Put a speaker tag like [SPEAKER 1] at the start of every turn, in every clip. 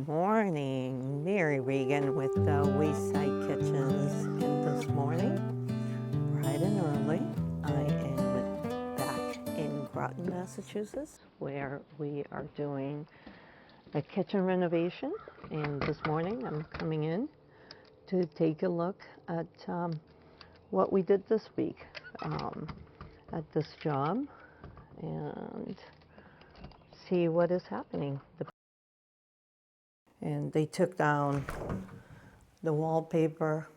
[SPEAKER 1] morning. Mary Regan with Wayside Kitchens. And this morning, bright and early, I am back in Groton, Massachusetts, where we are doing a kitchen renovation. And this morning, I'm coming in to take a look at what we did this week at this job and see what is happening. And they took down the wallpaper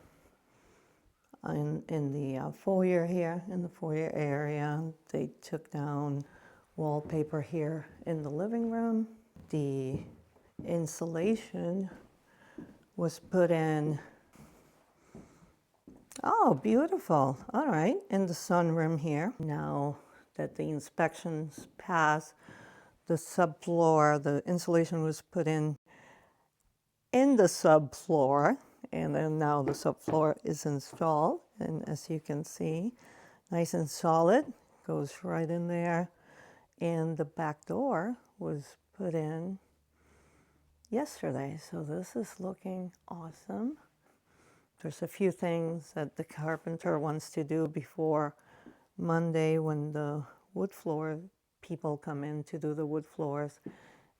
[SPEAKER 1] in the foyer here, in the foyer area. They took down wallpaper here in the living room. The insulation was put in, oh, beautiful. All right, in the sunroom here. Now that the inspections passed, the subfloor, the insulation was put in the subfloor, and then now the subfloor is installed, and as you can see, nice and solid, goes right in there. And the back door was put in yesterday, so this is looking awesome. There's a few things that the carpenter wants to do before Monday when the wood floor people come in to do the wood floors.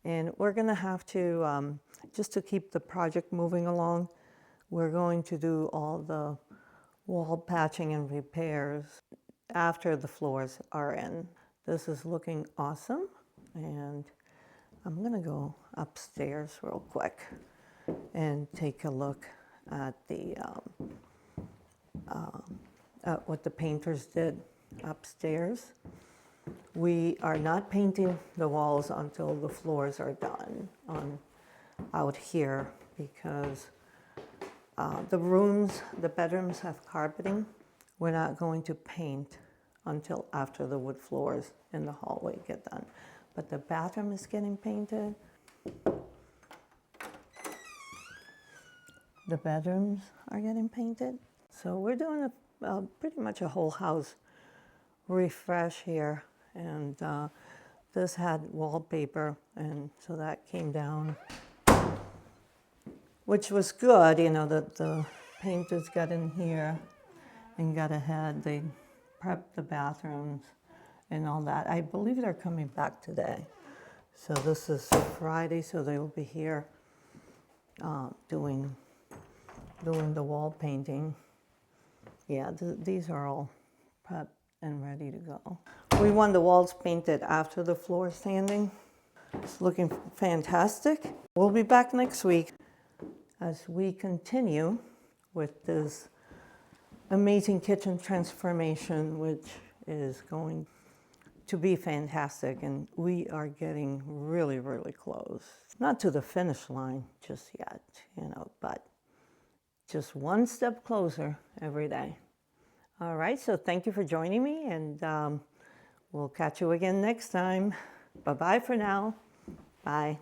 [SPEAKER 1] And we're going to have to, just to keep the project moving along, we're going to do all the wall patching and repairs after the floors are in. This is looking awesome, and I'm going to go upstairs real quick and take a look at the what the painters did upstairs. We are not painting the walls until the floors are done out here, because the bedrooms have carpeting. We're not going to paint until after the wood floors in the hallway get done. But the bathroom is getting painted. The bedrooms are getting painted. So we're doing pretty much a whole house refresh here. And this had wallpaper, and so that came down, which was good, you know, that the painters got in here and got ahead. They prepped the bathrooms and all that. I believe they're coming back today. So this is Friday, so they will be here doing the wall painting. Yeah, these are all prepped and ready to go. We want the walls painted after the floor sanding. It's looking fantastic. We'll be back next week as we continue with this amazing kitchen transformation, which is going to be fantastic, and we are getting really, really close. Not to the finish line just yet, you know, but just one step closer every day. All right, so thank you for joining me, and we'll catch you again next time. Bye-bye for now. Bye.